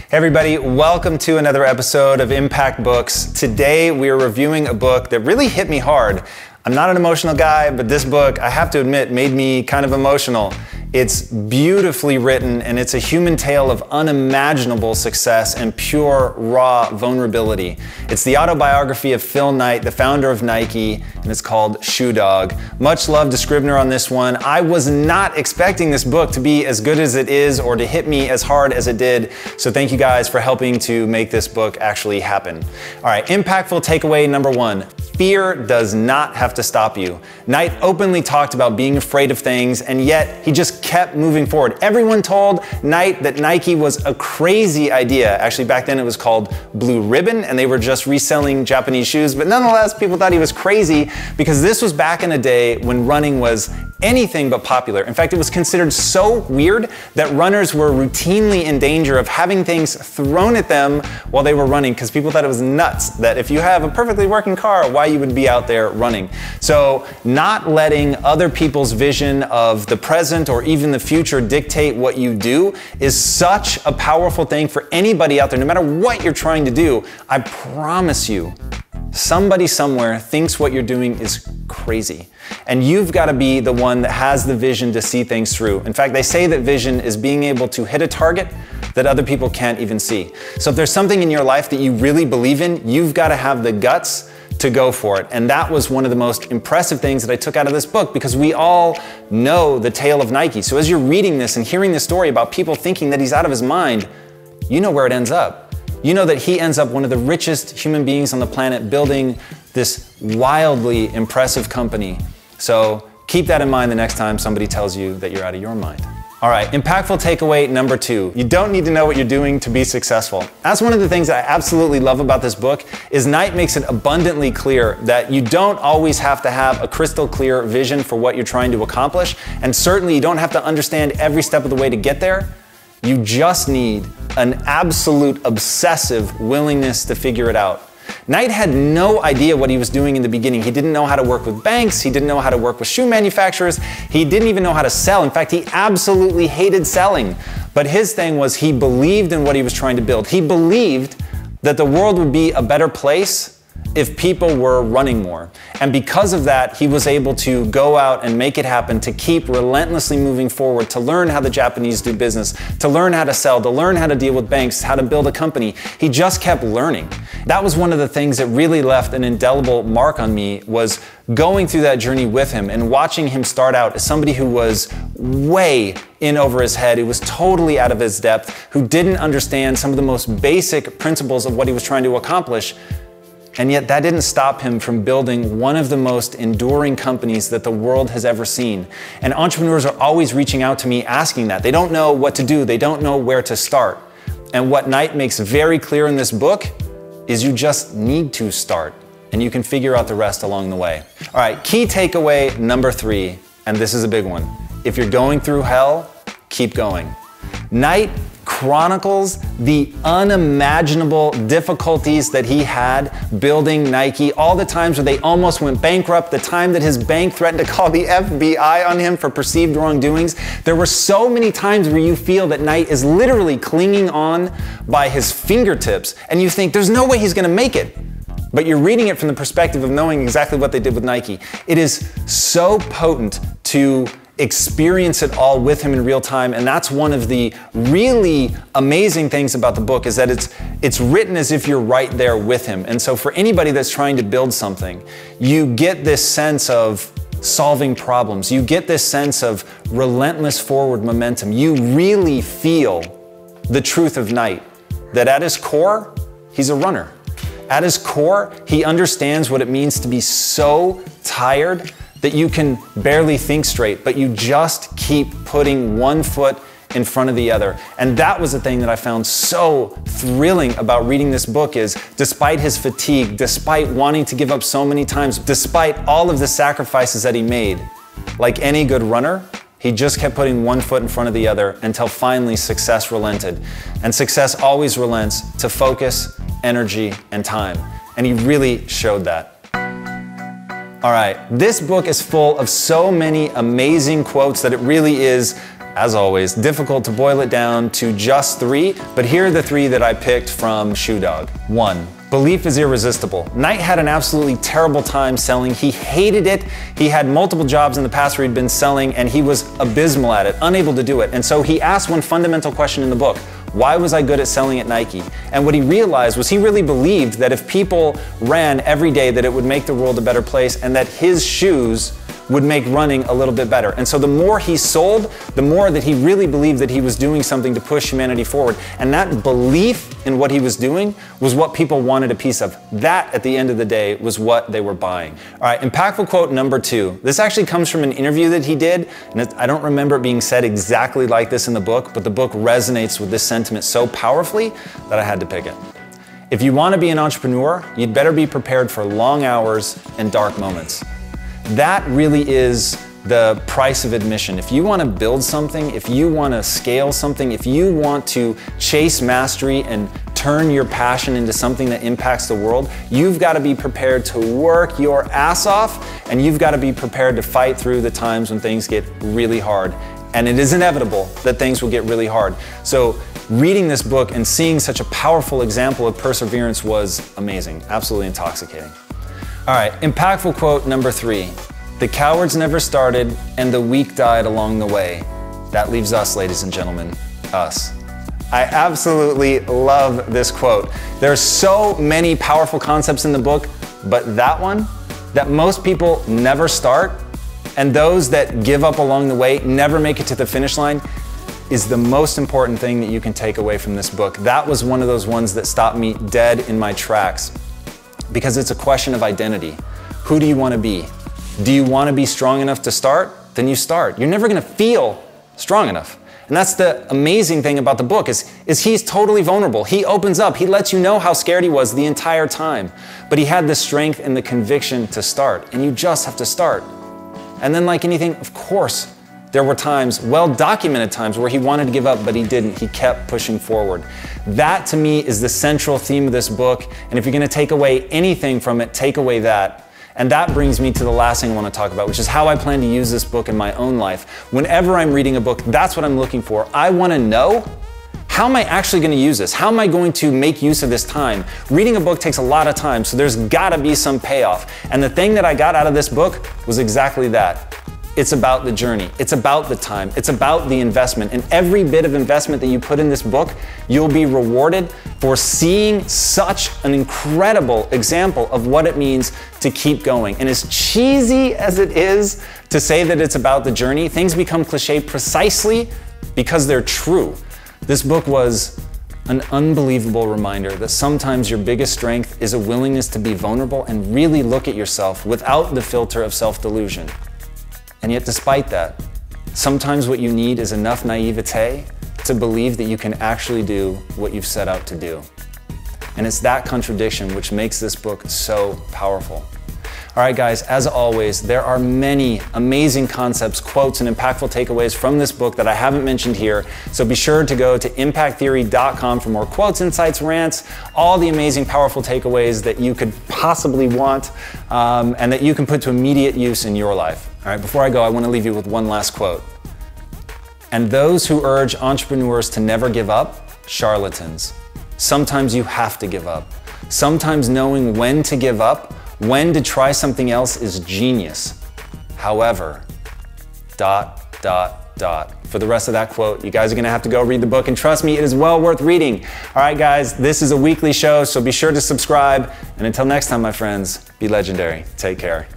Hey everybody, welcome to another episode of Impact Books. Today we are reviewing a book that really hit me hard. I'm not an emotional guy, but this book, I have to admit, made me kind of emotional. It's beautifully written and it's a human tale of unimaginable success and pure, raw vulnerability. It's the autobiography of Phil Knight, the founder of Nike, and it's called Shoe Dog. Much love to Scribner on this one. I was not expecting this book to be as good as it is or to hit me as hard as it did, so thank you guys for helping to make this book actually happen. All right, impactful takeaway number one. Fear does not have to stop you. Knight openly talked about being afraid of things, and yet he just kept moving forward. Everyone told Knight that Nike was a crazy idea. Actually, back then it was called Blue Ribbon, and they were just reselling Japanese shoes, but nonetheless, people thought he was crazy because this was back in a day when running was anything but popular. In fact, it was considered so weird that runners were routinely in danger of having things thrown at them while they were running because people thought it was nuts that if you have a perfectly working car, why you would be out there running. So not letting other people's vision of the present or even the future dictate what you do is such a powerful thing for anybody out there, no matter what you're trying to do. I promise you, somebody somewhere thinks what you're doing is crazy. And you've got to be the one that has the vision to see things through. In fact, they say that vision is being able to hit a target that other people can't even see. So if there's something in your life that you really believe in, you've got to have the guts to go for it. And that was one of the most impressive things that I took out of this book, because we all know the tale of Nike. So as you're reading this and hearing this story about people thinking that he's out of his mind, you know where it ends up. You know that he ends up one of the richest human beings on the planet building this wildly impressive company. So keep that in mind the next time somebody tells you that you're out of your mind. All right, impactful takeaway number two. You don't need to know what you're doing to be successful. That's one of the things that I absolutely love about this book is Knight makes it abundantly clear that you don't always have to have a crystal clear vision for what you're trying to accomplish. And certainly you don't have to understand every step of the way to get there. You just need an absolute obsessive willingness to figure it out. Knight had no idea what he was doing in the beginning. He didn't know how to work with banks. He didn't know how to work with shoe manufacturers. He didn't even know how to sell. In fact, he absolutely hated selling. But his thing was he believed in what he was trying to build. He believed that the world would be a better place if people were running more. And because of that, he was able to go out and make it happen, to keep relentlessly moving forward, to learn how the Japanese do business, to learn how to sell, to learn how to deal with banks, how to build a company. He just kept learning. That was one of the things that really left an indelible mark on me, was going through that journey with him and watching him start out as somebody who was way in over his head, who was totally out of his depth, who didn't understand some of the most basic principles of what he was trying to accomplish. And yet that didn't stop him from building one of the most enduring companies that the world has ever seen. And entrepreneurs are always reaching out to me asking that. They don't know what to do. They don't know where to start. And what Knight makes very clear in this book is you just need to start, and you can figure out the rest along the way. All right, key takeaway number three, and this is a big one. If you're going through hell, keep going. Knight chronicles the unimaginable difficulties that he had building Nike, all the times where they almost went bankrupt, the time that his bank threatened to call the FBI on him for perceived wrongdoings. There were so many times where you feel that Knight is literally clinging on by his fingertips, and you think there's no way he's gonna make it. But you're reading it from the perspective of knowing exactly what they did with Nike. It is so potent to experience it all with him in real time, and that's one of the really amazing things about the book, is that it's written as if you're right there with him. And so for anybody that's trying to build something, you get this sense of solving problems. You get this sense of relentless forward momentum. You really feel the truth of Knight, that at his core, he's a runner. At his core, he understands what it means to be so tired that you can barely think straight, but you just keep putting one foot in front of the other. And that was the thing that I found so thrilling about reading this book, is despite his fatigue, despite wanting to give up so many times, despite all of the sacrifices that he made, like any good runner, he just kept putting one foot in front of the other until finally success relented. And success always relents to focus, energy, and time. And he really showed that. All right, this book is full of so many amazing quotes that it really is as always, difficult to boil it down to just 3, but here are the 3 that I picked from Shoe Dog. 1. Belief is irresistible. Knight had an absolutely terrible time selling. He hated it. He had multiple jobs in the past where he'd been selling and he was abysmal at it, unable to do it. And so he asked one fundamental question in the book: why was I good at selling at Nike? And what he realized was he really believed that if people ran every day that it would make the world a better place and that his shoes would make running a little bit better. And so the more he sold, the more that he really believed that he was doing something to push humanity forward. And that belief in what he was doing was what people wanted a piece of. That, at the end of the day, was what they were buying. All right, impactful quote number 2. This actually comes from an interview that he did, and I don't remember it being said exactly like this in the book, but the book resonates with this sentiment so powerfully that I had to pick it. If you want to be an entrepreneur, you'd better be prepared for long hours and dark moments. That really is the price of admission. If you want to build something, if you want to scale something, if you want to chase mastery and turn your passion into something that impacts the world, you've got to be prepared to work your ass off, and you've got to be prepared to fight through the times when things get really hard. And it is inevitable that things will get really hard. So reading this book and seeing such a powerful example of perseverance was amazing, absolutely intoxicating. All right, impactful quote number 3. The cowards never started and the weak died along the way. That leaves us, ladies and gentlemen, us. I absolutely love this quote. There are so many powerful concepts in the book, but that one, that most people never start, and those that give up along the way never make it to the finish line, is the most important thing that you can take away from this book. That was one of those ones that stopped me dead in my tracks. Because it's a question of identity. Who do you want to be? Do you want to be strong enough to start? Then you start. You're never going to feel strong enough. And that's the amazing thing about the book is he's totally vulnerable. He opens up. He lets you know how scared he was the entire time. But he had the strength and the conviction to start. And you just have to start. And then like anything, of course, there were times, well-documented times, where he wanted to give up, but he didn't. He kept pushing forward. That, to me, is the central theme of this book. And if you're going to take away anything from it, take away that. And that brings me to the last thing I want to talk about, which is how I plan to use this book in my own life. Whenever I'm reading a book, that's what I'm looking for. I want to know, how am I actually going to use this? How am I going to make use of this time? Reading a book takes a lot of time, so there's got to be some payoff. And the thing that I got out of this book was exactly that. It's about the journey. It's about the time. It's about the investment. And every bit of investment that you put in this book, you'll be rewarded for seeing such an incredible example of what it means to keep going. And as cheesy as it is to say that it's about the journey, things become cliche precisely because they're true. This book was an unbelievable reminder that sometimes your biggest strength is a willingness to be vulnerable and really look at yourself without the filter of self-delusion. And yet, despite that, sometimes what you need is enough naivete to believe that you can actually do what you've set out to do. And it's that contradiction which makes this book so powerful. All right, guys, as always, there are many amazing concepts, quotes, and impactful takeaways from this book that I haven't mentioned here. So be sure to go to impacttheory.com for more quotes, insights, rants, all the amazing, powerful takeaways that you could possibly want and that you can put to immediate use in your life. All right, before I go, I want to leave you with one last quote. And those who urge entrepreneurs to never give up, charlatans. Sometimes you have to give up. Sometimes knowing when to give up, when to try something else is genius. However, ... For the rest of that quote, you guys are gonna have to go read the book, and trust me, it is well worth reading. All right, guys, this is a weekly show, so be sure to subscribe. And until next time, my friends, be legendary. Take care.